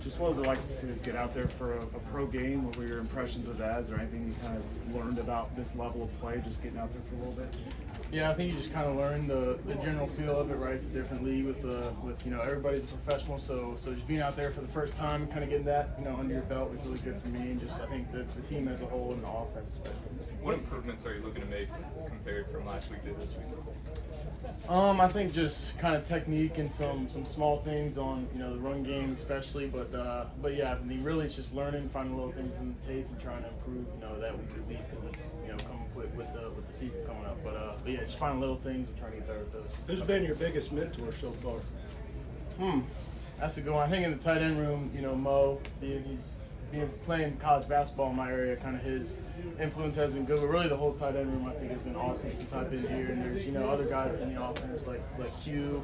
Just what was it like to get out there for a pro game? What were your impressions of that? Is there anything you kind of learned about this level of play, just getting out there for a little bit? Yeah, I think you just kind of learn the general feel of it, right? It's a different league with everybody's a professional, so just being out there for the first time, kind of getting that under your belt was really good for me, and just I think the team as a whole and the offense especially. What improvements are you looking to make compared from last week to this week? I think just kind of technique and some small things on the run game especially, but yeah, I mean really it's just learning, finding little things in the tape and trying to improve that week to week because it's coming quick with the season coming up. But yeah, just finding little things and trying to get better at those. Who's been your biggest mentor so far? That's a good one. I think in the tight end room, Mo, playing college basketball in my area, kind of his influence has been good. But really, the whole tight end room I think has been awesome since I've been here. And there's other guys in the offense like Q.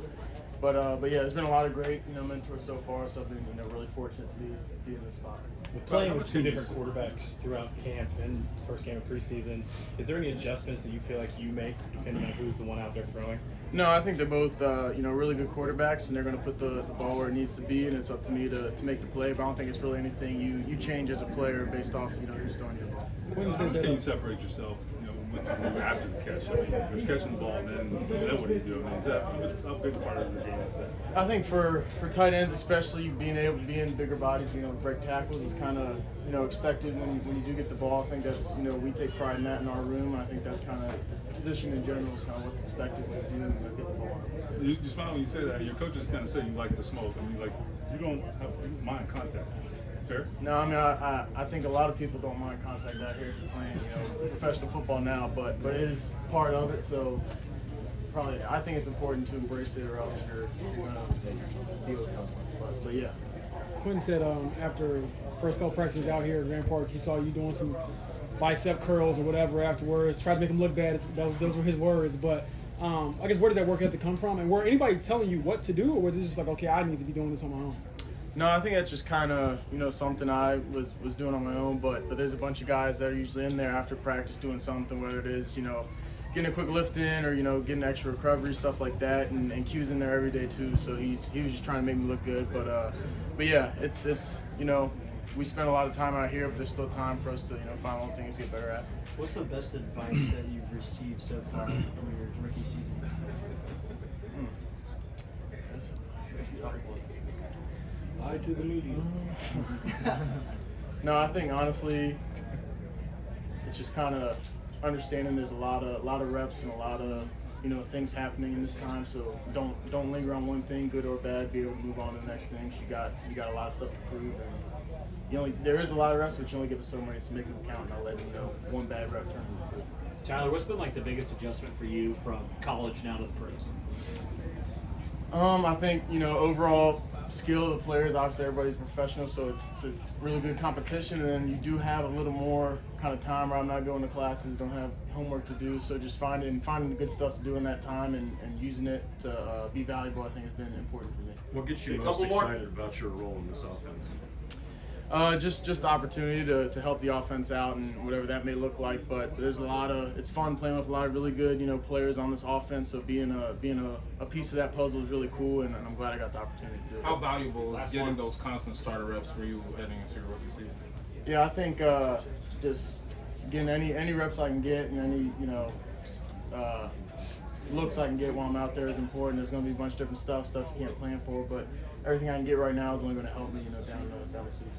But yeah, there's been a lot of great mentors so far. So I've been really fortunate to be in this spot. With playing with two different quarterbacks throughout camp and first game of preseason, is there any adjustments that you feel like you make depending on who's the one out there throwing? No, I think they're both really good quarterbacks, and they're going to put the ball where it needs to be, and it's up to me to make the play. But I don't think it's really anything you change as a player based off who's throwing your ball. How much can you separate yourself after the catch? I mean, there's catching the ball, and then what do you do? I mean, is that a big part of the game? Is that? I think for tight ends, especially being able to be in bigger bodies, being able to break tackles is kind of expected when you do get the ball. I think that's we take pride in that in our room. I think that's kind of position in general is kind of what's expected when you get the ball. You smile when you say that. Your coaches kind of say you like the smoke. I mean, like you don't mind contact. Fair? No, I mean I think a lot of people don't mind contact out here playing professional football now, but it is part of it. So probably I think it's important to embrace it, or else you're going to deal with consequences. But yeah. Quentin said after first couple practices out here at Grand Park, he saw you doing some bicep curls or whatever afterwards. Tried to make him look bad. Those were his words. But I guess where does that work ethic come from? And were anybody telling you what to do, or was it just like, okay, I need to be doing this on my own? No, I think that's just kind of something I was doing on my own. But there's a bunch of guys that are usually in there after practice doing something, whether it is getting a quick lift in or getting extra recovery, stuff like that. And Q's in there every day too, so he was just trying to make me look good. But yeah, it's we spend a lot of time out here, but there's still time for us to find little things to get better at. What's the best advice that you've received so far in your rookie season? That's a tough one. Lie to the media. No, I think honestly, it's just kind of understanding there's a lot of reps and a lot of things happening in this time. So don't linger on one thing, good or bad. Be able to move on to the next thing. You got a lot of stuff to prove, and there is a lot of reps, but you only give us so many, so make them count. And I'll let one bad rep turn into two. Tyler, what's been like the biggest adjustment for you from college now to the pros? I think overall skill of the players. Obviously, everybody's professional, so it's really good competition. And then you do have a little more kind of time where I'm not going to classes, don't have homework to do. So just finding the good stuff to do in that time and using it to be valuable, I think, has been important for me. What gets you most excited about your role in this offense? Just the opportunity to help the offense out and whatever that may look like. But there's it's fun playing with a lot of really good players on this offense. So being a piece of that puzzle is really cool, and I'm glad I got the opportunity to do it. How valuable is getting those constant starter reps for you heading into your rookie season? Yeah, I think just getting any reps I can get and any looks I can get while I'm out there is important. There's going to be a bunch of different stuff you can't plan for, but everything I can get right now is only going to help me down the season.